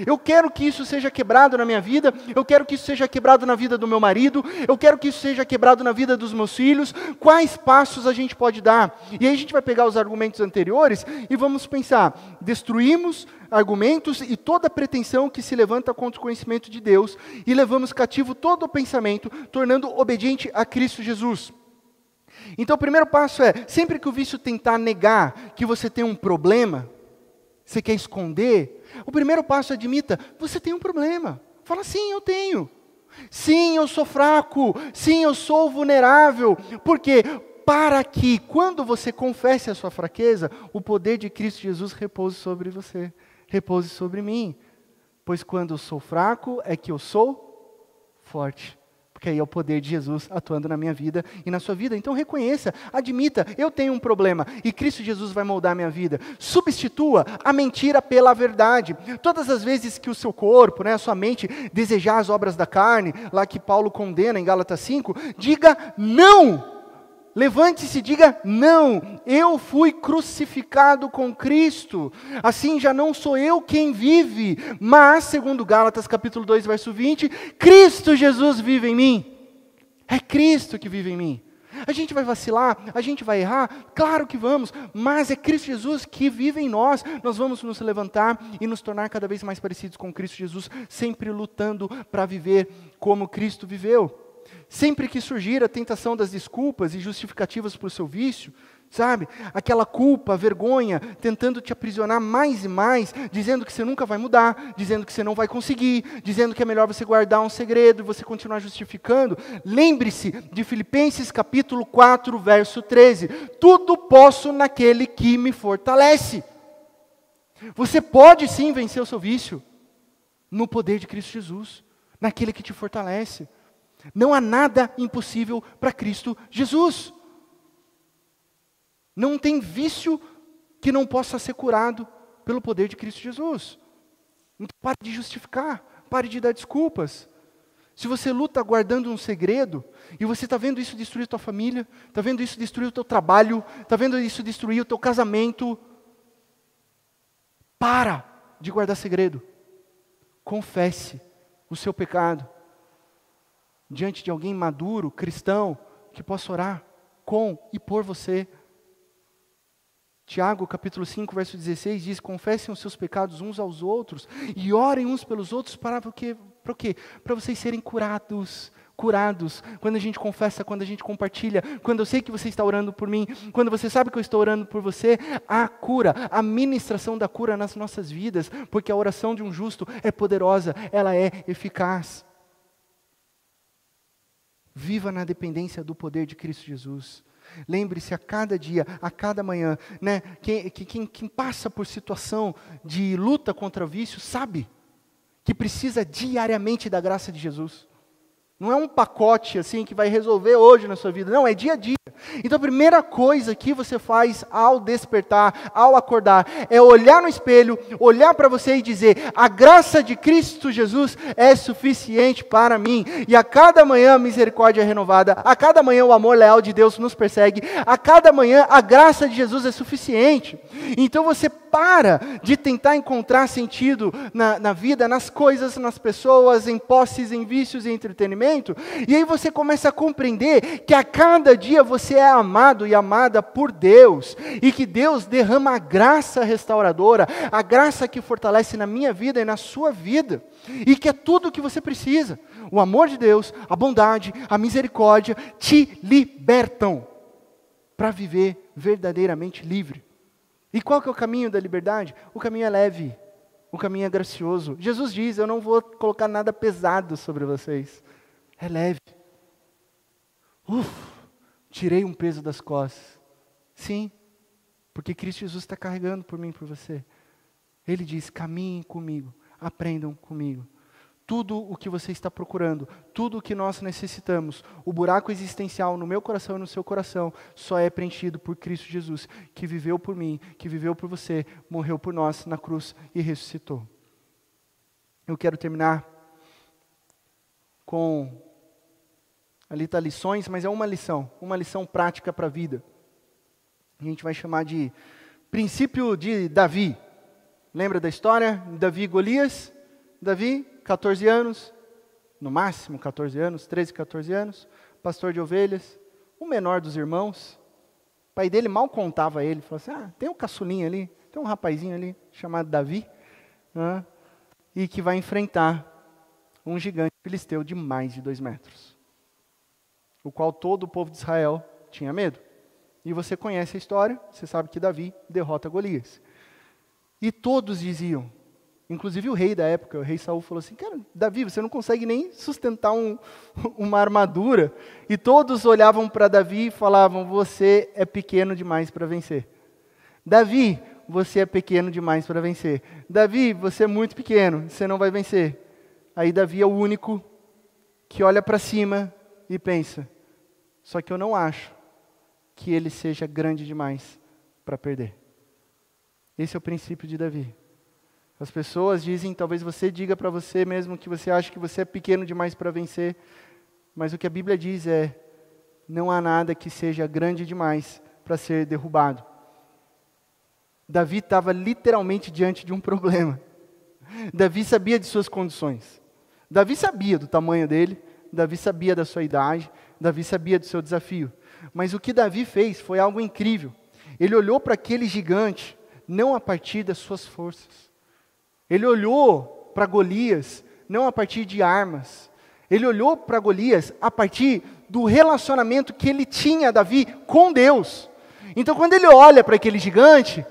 Eu quero que isso seja quebrado na minha vida, eu quero que isso seja quebrado na vida do meu marido, eu quero que isso seja quebrado na vida dos meus filhos. Quais passos a gente pode dar? E aí a gente vai pegar os argumentos anteriores e vamos pensar: destruímos argumentos e toda pretensão que se levanta contra o conhecimento de Deus e levamos cativo todo o pensamento, tornando obediente a Cristo Jesus. Então o primeiro passo é, sempre que o vício tentar negar que você tem um problema, você quer esconder, o primeiro passo é: admita, você tem um problema. Fala: sim, eu tenho. Sim, eu sou fraco. Sim, eu sou vulnerável. Por quê? Para que, quando você confesse a sua fraqueza, o poder de Cristo Jesus repouse sobre você, repouse sobre mim. Pois quando eu sou fraco, é que eu sou forte. Porque aí é o poder de Jesus atuando na minha vida e na sua vida. Então reconheça, admita, eu tenho um problema e Cristo Jesus vai moldar a minha vida. Substitua a mentira pela verdade. Todas as vezes que o seu corpo, a sua mente desejar as obras da carne, lá que Paulo condena em Gálatas 5, diga não. Levante-se e diga: não, eu fui crucificado com Cristo, assim já não sou eu quem vive, mas, segundo Gálatas capítulo 2, verso 20, Cristo Jesus vive em mim. É Cristo que vive em mim. A gente vai vacilar, a gente vai errar, claro que vamos, mas é Cristo Jesus que vive em nós. Nós vamos nos levantar e nos tornar cada vez mais parecidos com Cristo Jesus, sempre lutando para viver como Cristo viveu. Sempre que surgir a tentação das desculpas e justificativas para o seu vício, sabe? Aquela culpa, vergonha, tentando te aprisionar mais e mais, dizendo que você nunca vai mudar, dizendo que você não vai conseguir, dizendo que é melhor você guardar um segredo e você continuar justificando. Lembre-se de Filipenses capítulo 4, verso 13. Tudo posso naquele que me fortalece. Você pode sim vencer o seu vício no poder de Cristo Jesus, naquele que te fortalece. Não há nada impossível para Cristo Jesus. Não tem vício que não possa ser curado pelo poder de Cristo Jesus. Então pare de justificar, pare de dar desculpas. Se você luta guardando um segredo, e você está vendo isso destruir a tua família, está vendo isso destruir o teu trabalho, está vendo isso destruir o teu casamento, para de guardar segredo. Confesse o seu pecado diante de alguém maduro, cristão, que possa orar com e por você. Tiago, capítulo 5, verso 16, diz: confessem os seus pecados uns aos outros e orem uns pelos outros para o quê? Para vocês serem curados. curados, quando a gente confessa, quando a gente compartilha, quando eu sei que você está orando por mim, quando você sabe que eu estou orando por você, há cura, a ministração da cura nas nossas vidas, porque a oração de um justo é poderosa, ela é eficaz. Viva na dependência do poder de Cristo Jesus. Lembre-se a cada dia, a cada manhã, né? Quem passa por situação de luta contra o vício, sabe que precisa diariamente da graça de Jesus. Não é um pacote assim que vai resolver hoje na sua vida, não, é dia a dia. Então a primeira coisa que você faz ao despertar, ao acordar, é olhar no espelho, olhar para você e dizer: a graça de Cristo Jesus é suficiente para mim. E a cada manhã a misericórdia é renovada, a cada manhã o amor leal de Deus nos persegue, a cada manhã a graça de Jesus é suficiente. Então você para de tentar encontrar sentido na vida, nas coisas, nas pessoas, em posses, em vícios e entretenimento, e aí você começa a compreender que a cada dia você é amado e amada por Deus, e que Deus derrama a graça restauradora, a graça que fortalece na minha vida e na sua vida, e que é tudo o que você precisa. O amor de Deus, a bondade, a misericórdia te libertam para viver verdadeiramente livre. E qual que é o caminho da liberdade? O caminho é leve, o caminho é gracioso. Jesus diz: eu não vou colocar nada pesado sobre vocês. É leve. Tirei um peso das costas. Sim, porque Cristo Jesus está carregando por mim e por você. Ele diz: caminhem comigo, aprendam comigo. Tudo o que você está procurando, tudo o que nós necessitamos, o buraco existencial no meu coração e no seu coração, só é preenchido por Cristo Jesus, que viveu por mim, que viveu por você, morreu por nós na cruz e ressuscitou. Eu quero terminar com, ali está lições, mas é uma lição prática para a vida. A gente vai chamar de princípio de Davi. Lembra da história? Davi e Golias? Davi, 14 anos, no máximo 14 anos, 13, 14 anos, pastor de ovelhas, o menor dos irmãos. O pai dele mal contava ele, falou assim: tem um caçulinho ali, tem um rapazinho ali, chamado Davi, e que vai enfrentar um gigante filisteu de mais de 2 metros, o qual todo o povo de Israel tinha medo. E você conhece a história, você sabe que Davi derrota Golias. E todos diziam, inclusive o rei da época, o rei Saul, falou assim: cara, Davi, você não consegue nem sustentar uma armadura. E todos olhavam para Davi e falavam: você é pequeno demais para vencer. Davi, você é pequeno demais para vencer. Davi, você é muito pequeno, você não vai vencer. Aí Davi é o único que olha para cima e pensa: só que eu não acho que ele seja grande demais para perder. Esse é o princípio de Davi. As pessoas dizem, talvez você diga para você mesmo que você acha que você é pequeno demais para vencer, mas o que a Bíblia diz é: não há nada que seja grande demais para ser derrubado. Davi estava literalmente diante de um problema. Davi sabia de suas condições. Davi sabia do tamanho dele, Davi sabia da sua idade, Davi sabia do seu desafio. Mas o que Davi fez foi algo incrível. Ele olhou para aquele gigante, não a partir das suas forças. Ele olhou para Golias, não a partir de armas. Ele olhou para Golias a partir do relacionamento que ele tinha, Davi, com Deus. Então quando ele olha para aquele gigante,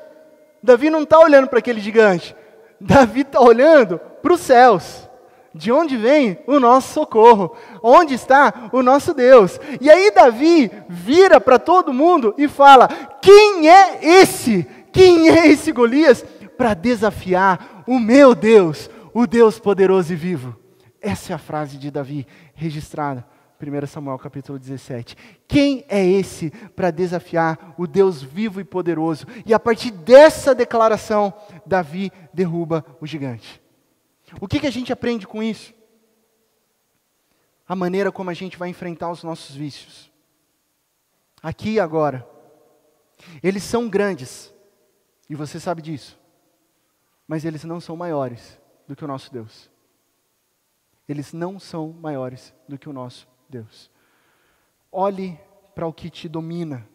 Davi não está olhando para aquele gigante. Davi está olhando para os céus. De onde vem o nosso socorro? Onde está o nosso Deus? E aí Davi vira para todo mundo e fala: quem é esse? Quem é esse Golias para desafiar o meu Deus, o Deus poderoso e vivo? Essa é a frase de Davi registrada, 1 Samuel capítulo 17. Quem é esse para desafiar o Deus vivo e poderoso? E a partir dessa declaração, Davi derruba o gigante. O que a gente aprende com isso? A maneira como a gente vai enfrentar os nossos vícios. Aqui e agora. Eles são grandes, e você sabe disso. Mas eles não são maiores do que o nosso Deus. Eles não são maiores do que o nosso Deus. Olhe para o que te domina.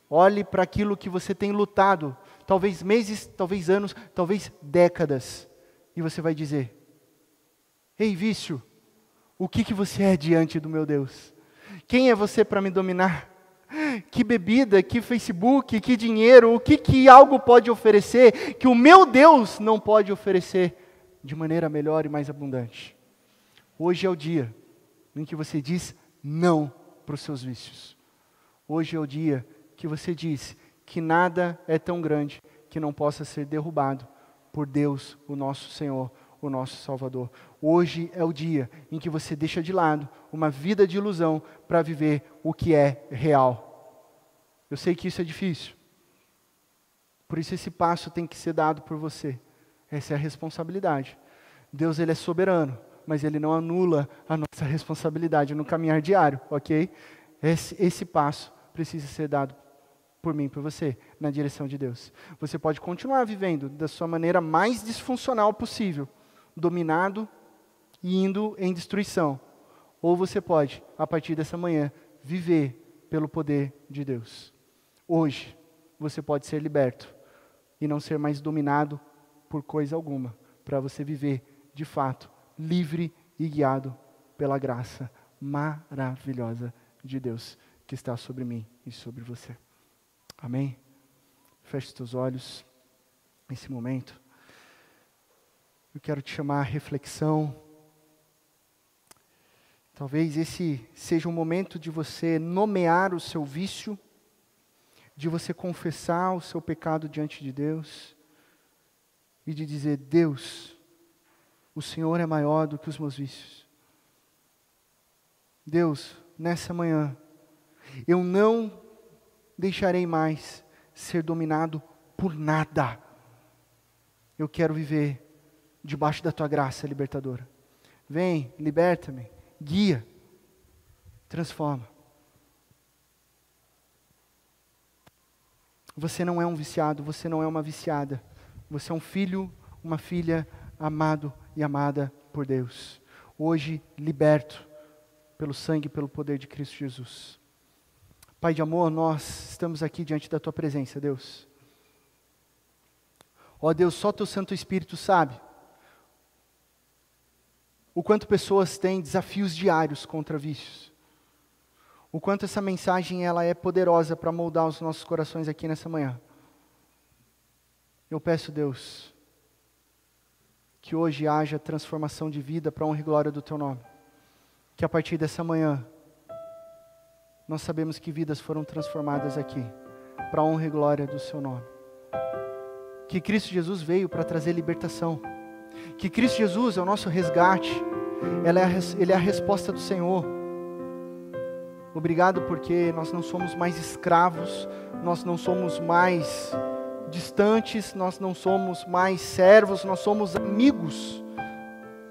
Olhe para aquilo que você tem lutado, talvez meses, talvez anos, talvez décadas. E você vai dizer: ei, vício, O que você é diante do meu Deus? Quem é você para me dominar? Que bebida, que Facebook, que dinheiro, o que algo pode oferecer que o meu Deus não pode oferecer de maneira melhor e mais abundante? Hoje é o dia em que você diz não para os seus vícios. Hoje é o dia que você diz que nada é tão grande que não possa ser derrubado por Deus, o nosso Senhor, o nosso Salvador. Hoje é o dia em que você deixa de lado uma vida de ilusão para viver o que é real. Eu sei que isso é difícil. Por isso esse passo tem que ser dado por você. Essa é a responsabilidade. Deus, Ele é soberano, mas Ele não anula a nossa responsabilidade no caminhar diário, ok? Esse passo precisa ser dado por mim, por você, na direção de Deus. Você pode continuar vivendo da sua maneira mais disfuncional possível, dominado e indo em destruição. Ou você pode, a partir dessa manhã, viver pelo poder de Deus. Hoje, você pode ser liberto e não ser mais dominado por coisa alguma, para você viver, de fato, livre e guiado pela graça maravilhosa de Deus que está sobre mim e sobre você. Amém? Feche os teus olhos nesse momento. Eu quero te chamar à reflexão. Talvez esse seja um momento de você nomear o seu vício, de você confessar o seu pecado diante de Deus e de dizer: Deus, o Senhor é maior do que os meus vícios. Deus, nessa manhã, eu não deixarei mais ser dominado por nada. Eu quero viver debaixo da tua graça libertadora. Vem, liberta-me, guia, transforma. Você não é um viciado, você não é uma viciada. Você é um filho, uma filha amado e amada por Deus. Hoje, liberto pelo sangue e pelo poder de Cristo Jesus. Pai de amor, nós estamos aqui diante da tua presença, Deus. Ó Deus, só teu Santo Espírito sabe o quanto pessoas têm desafios diários contra vícios. O quanto essa mensagem ela é poderosa para moldar os nossos corações aqui nessa manhã. Eu peço, Deus, que hoje haja transformação de vida para a honra e glória do teu nome. Que a partir dessa manhã, nós sabemos que vidas foram transformadas aqui, para a honra e glória do seu nome. Que Cristo Jesus veio para trazer libertação. Que Cristo Jesus é o nosso resgate. Ele é a resposta do Senhor. Obrigado porque nós não somos mais escravos, nós não somos mais distantes, nós não somos mais servos, nós somos amigos,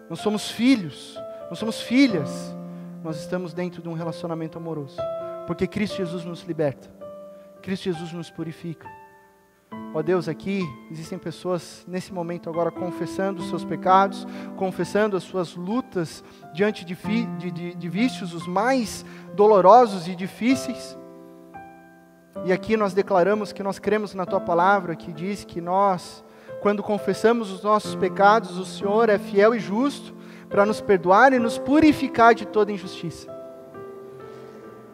nós somos filhos, nós somos filhas. Nós estamos dentro de um relacionamento amoroso. Porque Cristo Jesus nos liberta. Cristo Jesus nos purifica. Ó Deus, aqui existem pessoas nesse momento agora confessando os seus pecados, confessando as suas lutas diante de vícios os mais dolorosos e difíceis. E aqui nós declaramos que nós cremos na Tua Palavra, que diz que nós, quando confessamos os nossos pecados, o Senhor é fiel e justo para nos perdoar e nos purificar de toda injustiça.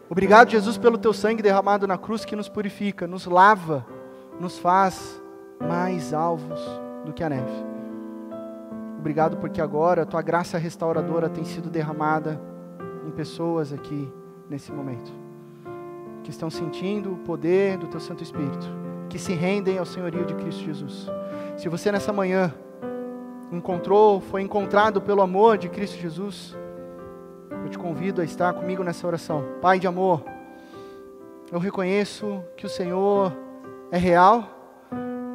Obrigado, Jesus, pelo Teu sangue derramado na cruz que nos purifica, nos lava, nos faz mais alvos do que a neve. Obrigado porque agora a Tua graça restauradora tem sido derramada em pessoas aqui nesse momento, que estão sentindo o poder do Teu Santo Espírito, que se rendem ao senhorio de Cristo Jesus. Se você nessa manhã foi encontrado pelo amor de Cristo Jesus, eu te convido a estar comigo nessa oração. Pai de amor, eu reconheço que o Senhor é real,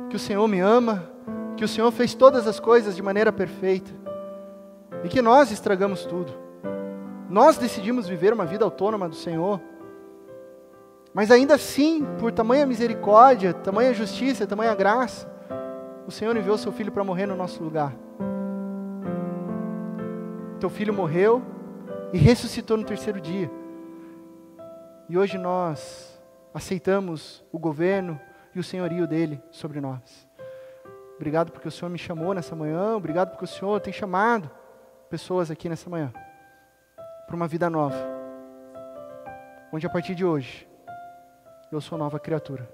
que o Senhor me ama, que o Senhor fez todas as coisas de maneira perfeita e que nós estragamos tudo. Nós decidimos viver uma vida autônoma do Senhor, mas ainda assim, por tamanha misericórdia, tamanha justiça, tamanha graça, o Senhor enviou seu Filho para morrer no nosso lugar. Teu Filho morreu e ressuscitou no terceiro dia. E hoje nós aceitamos o governo e o senhorio dele sobre nós. Obrigado porque o Senhor me chamou nessa manhã, obrigado porque o Senhor tem chamado pessoas aqui nessa manhã. para uma vida nova, onde a partir de hoje, eu sou nova criatura.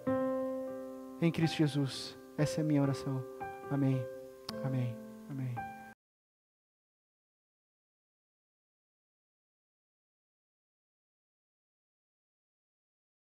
Em Cristo Jesus, essa é a minha oração. Amém, amém, amém.